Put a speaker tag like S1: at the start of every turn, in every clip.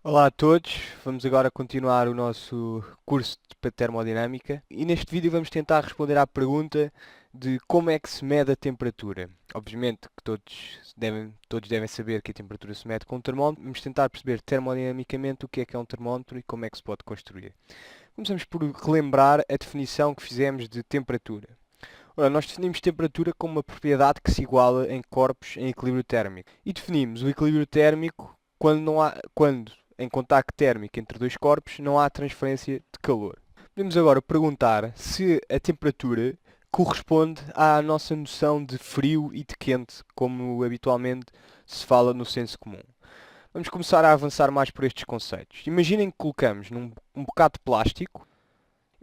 S1: Olá a todos, vamos agora continuar o nosso curso de termodinâmica e neste vídeo vamos tentar responder à pergunta de como é que se mede a temperatura. Obviamente que todos devem saber que a temperatura se mede com um termómetro, vamos tentar perceber termodinamicamente o que é um termómetro e como é que se pode construir. Começamos por relembrar a definição que fizemos de temperatura. Ora, nós definimos temperatura como uma propriedade que se iguala em corpos em equilíbrio térmico. E definimos o equilíbrio térmico quando em contacto térmico entre dois corpos não há transferência de calor. Podemos agora perguntar se a temperatura corresponde à nossa noção de frio e de quente, como habitualmente se fala no senso comum. Vamos começar a avançar mais por estes conceitos. Imaginem que colocamos um bocado de plástico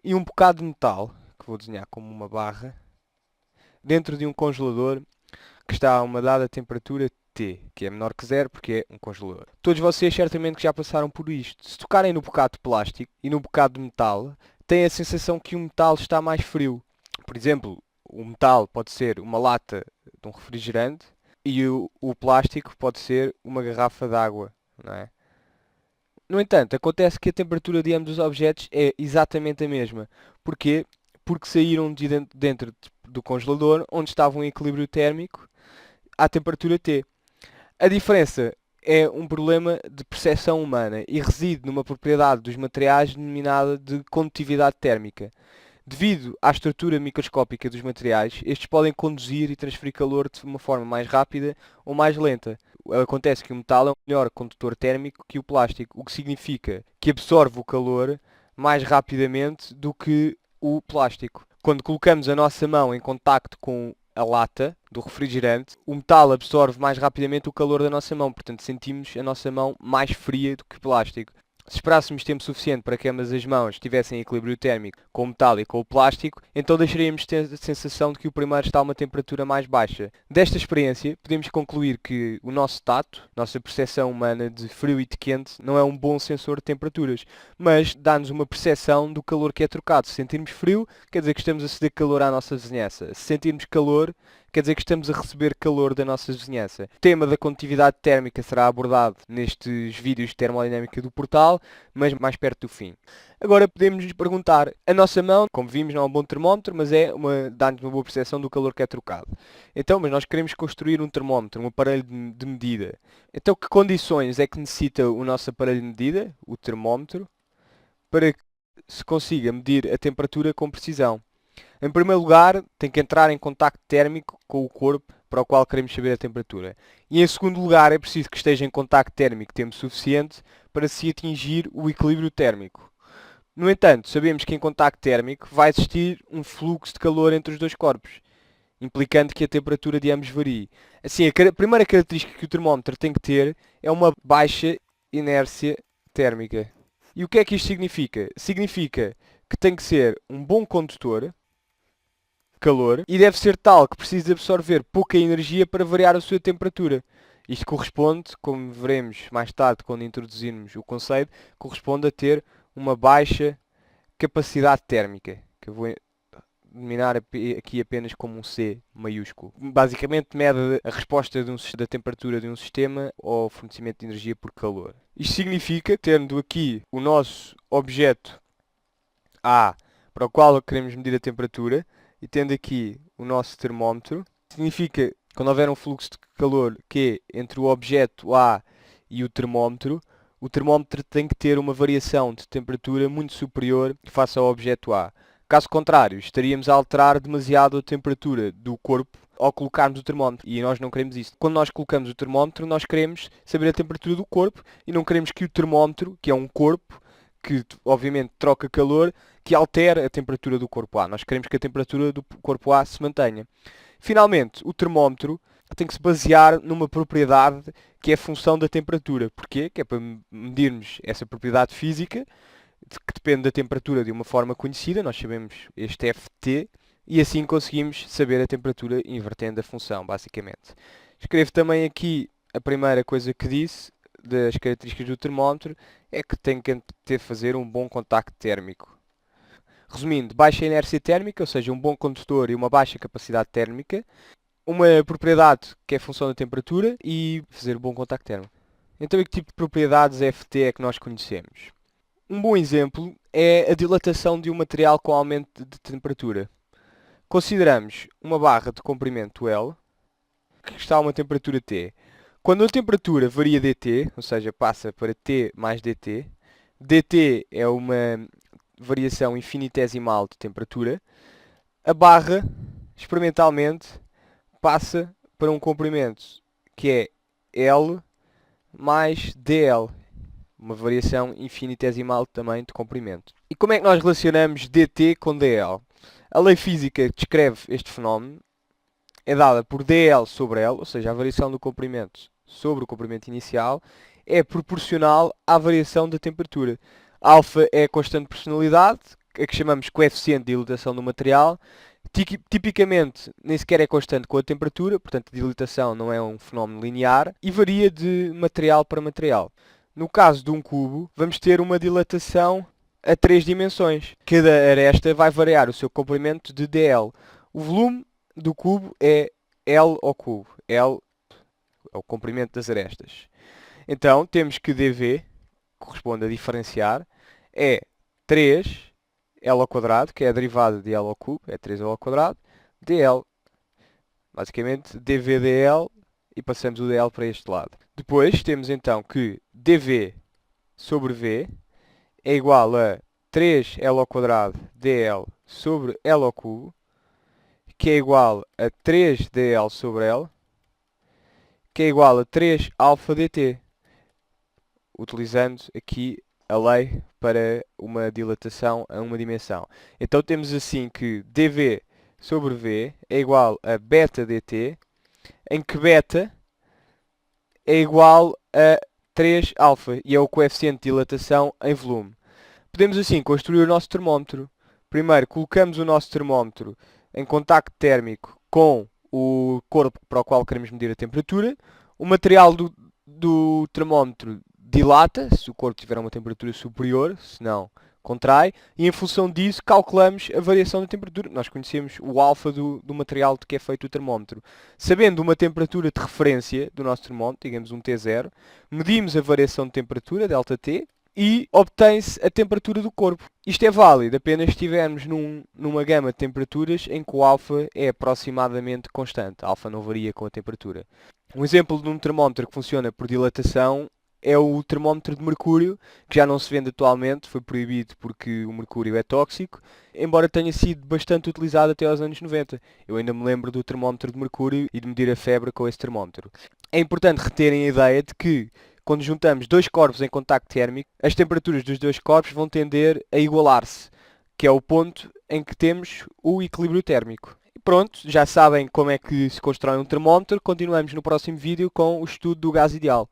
S1: e um bocado de metal, que vou desenhar como uma barra, dentro de um congelador que está a uma dada temperatura T, que é menor que zero porque é um congelador. Todos vocês certamente que já passaram por isto. Se tocarem no bocado de plástico e no bocado de metal, têm a sensação que o metal está mais frio. Por exemplo, o metal pode ser uma lata de um refrigerante e o plástico pode ser uma garrafa de água, não é? No entanto, acontece que a temperatura de ambos os objetos é exatamente a mesma. Porquê? Porque saíram de dentro do congelador, onde estava um equilíbrio térmico, à temperatura T. A diferença é um problema de percepção humana e reside numa propriedade dos materiais denominada de condutividade térmica. Devido à estrutura microscópica dos materiais, estes podem conduzir e transferir calor de uma forma mais rápida ou mais lenta. Acontece que o metal é um melhor condutor térmico que o plástico, o que significa que absorve o calor mais rapidamente do que o plástico. Quando colocamos a nossa mão em contacto com a lata do refrigerante, o metal absorve mais rapidamente o calor da nossa mão, portanto sentimos a nossa mão mais fria do que o plástico. Se esperássemos tempo suficiente para que ambas as mãos tivessem equilíbrio térmico com o metal e com o plástico, então deixaríamos ter a sensação de que o primeiro está a uma temperatura mais baixa. Desta experiência, podemos concluir que o nosso tato, nossa percepção humana de frio e de quente, não é um bom sensor de temperaturas, mas dá-nos uma percepção do calor que é trocado. Se sentirmos frio, quer dizer que estamos a ceder calor à nossa vizinhança. Se sentirmos calor, quer dizer que estamos a receber calor da nossa vizinhança. O tema da condutividade térmica será abordado nestes vídeos de termodinâmica do portal, mas mais perto do fim. Agora podemos nos perguntar, a nossa mão, como vimos, não é um bom termómetro, mas dá-nos uma boa percepção do calor que é trocado. Então, mas nós queremos construir um termómetro, um aparelho de medida. Então, que condições é que necessita o nosso aparelho de medida, o termómetro, para que se consiga medir a temperatura com precisão? Em primeiro lugar, tem que entrar em contacto térmico com o corpo para o qual queremos saber a temperatura. E em segundo lugar, é preciso que esteja em contacto térmico tempo suficiente para se atingir o equilíbrio térmico. No entanto, sabemos que em contacto térmico vai existir um fluxo de calor entre os dois corpos, implicando que a temperatura de ambos varie. Assim, a primeira característica que o termómetro tem que ter é uma baixa inércia térmica. E o que é que isto significa? Significa que tem que ser um bom condutor, calor, e deve ser tal que precise absorver pouca energia para variar a sua temperatura. Isto corresponde, como veremos mais tarde quando introduzirmos o conceito, corresponde a ter uma baixa capacidade térmica, que eu vou denominar aqui apenas como um C maiúsculo. Basicamente mede a resposta da temperatura de um sistema ao fornecimento de energia por calor. Isto significa, tendo aqui o nosso objeto A, para o qual queremos medir a temperatura, e tendo aqui o nosso termómetro, significa que quando houver um fluxo de calor Q entre o objeto A e o termómetro tem que ter uma variação de temperatura muito superior face ao objeto A. Caso contrário, estaríamos a alterar demasiado a temperatura do corpo ao colocarmos o termómetro. E nós não queremos isso. Quando nós colocamos o termómetro, nós queremos saber a temperatura do corpo e não queremos que o termómetro, que é um corpo, que obviamente troca calor, que altere a temperatura do corpo A. Nós queremos que a temperatura do corpo A se mantenha. Finalmente, o termómetro tem que se basear numa propriedade que é função da temperatura. Porquê? Que é para medirmos essa propriedade física, que depende da temperatura de uma forma conhecida, nós sabemos este Ft, e assim conseguimos saber a temperatura invertendo a função, basicamente. Escrevo também aqui a primeira coisa que disse, das características do termómetro, é que tem que fazer um bom contacto térmico. Resumindo, baixa inércia térmica, ou seja, um bom condutor e uma baixa capacidade térmica, uma propriedade que é função da temperatura e fazer um bom contacto térmico. Então, e que tipo de propriedades FT é que nós conhecemos? Um bom exemplo é a dilatação de um material com aumento de temperatura. Consideramos uma barra de comprimento L, que está a uma temperatura T. Quando a temperatura varia dt, ou seja, passa para T mais dt, dt é uma variação infinitesimal de temperatura, a barra, experimentalmente, passa para um comprimento que é L mais dl, uma variação infinitesimal também de comprimento. E como é que nós relacionamos dt com dl? A lei física que descreve este fenómeno é dada por dl sobre L, ou seja, a variação do comprimento sobre o comprimento inicial, é proporcional à variação da temperatura. Alfa é a constante de proporcionalidade, a que chamamos coeficiente de dilatação do material. Tipicamente, nem sequer é constante com a temperatura, portanto, a dilatação não é um fenómeno linear e varia de material para material. No caso de um cubo, vamos ter uma dilatação a 3 dimensões. Cada aresta vai variar o seu comprimento de dl. O volume do cubo é L ao cubo. L é o comprimento das arestas. Então, temos que dv, corresponde a diferenciar, é 3 L ao quadrado, que é a derivada de L ao cubo, é 3L ao quadrado, dl. Basicamente, dv dl, e passamos o dl para este lado. Depois, temos então que dv sobre v é igual a 3L ao quadrado dl sobre L ao cubo, que é igual a 3dl sobre L, que é igual a 3 alfa dt, utilizando aqui a lei para uma dilatação a uma dimensão. Então temos assim que dv sobre v é igual a beta dt, em que beta é igual a 3 alfa e é o coeficiente de dilatação em volume. Podemos assim construir o nosso termómetro. Primeiro colocamos o nosso termómetro em contacto térmico com o corpo para o qual queremos medir a temperatura. O material do termómetro dilata, se o corpo tiver uma temperatura superior, se não, contrai, e em função disso calculamos a variação da temperatura. Nós conhecemos o alfa do material de que é feito o termómetro. Sabendo uma temperatura de referência do nosso termómetro, digamos um T0, medimos a variação de temperatura, ΔT, e obtém-se a temperatura do corpo. Isto é válido apenas se estivermos numa gama de temperaturas em que o alfa é aproximadamente constante. A alfa não varia com a temperatura. Um exemplo de um termómetro que funciona por dilatação é o termómetro de mercúrio, que já não se vende atualmente, foi proibido porque o mercúrio é tóxico, embora tenha sido bastante utilizado até aos anos 90. Eu ainda me lembro do termómetro de mercúrio e de medir a febre com esse termómetro. É importante reterem a ideia de que quando juntamos dois corpos em contacto térmico, as temperaturas dos dois corpos vão tender a igualar-se, que é o ponto em que temos o equilíbrio térmico. E pronto, já sabem como é que se constrói um termómetro. Continuamos no próximo vídeo com o estudo do gás ideal.